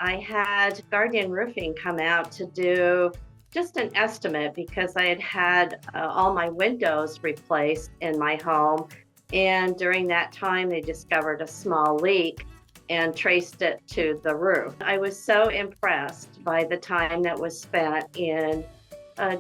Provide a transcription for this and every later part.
I had Guardian Roofing come out to do just an estimate because I had had all my windows replaced in my home. And during that time, they discovered a small leak and traced it to the roof. I was so impressed by the time that was spent in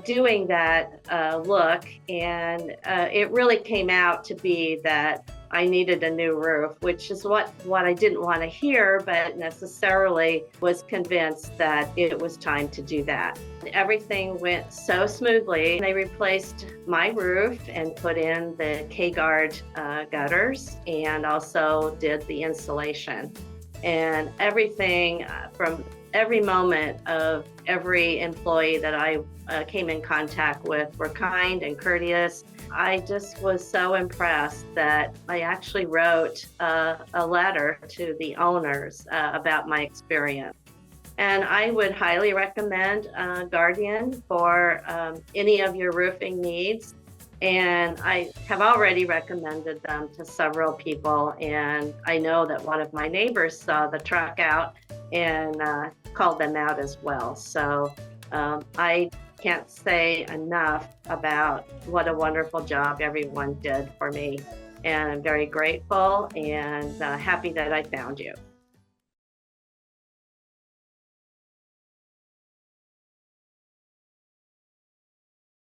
doing that look, and it really came out to be that I needed a new roof, which is what I didn't want to hear, but necessarily was convinced that it was time to do that. Everything went so smoothly. They replaced my roof and put in the K-Guard gutters and also did the insulation. And everything from every moment of every employee that I came in contact with were kind and courteous. I just was so impressed that I actually wrote a letter to the owners about my experience. And I would highly recommend Guardian for any of your roofing needs. And I have already recommended them to several people. And I know that one of my neighbors saw the truck out and called them out as well. So I can't say enough about what a wonderful job everyone did for me. And I'm very grateful and happy that I found you.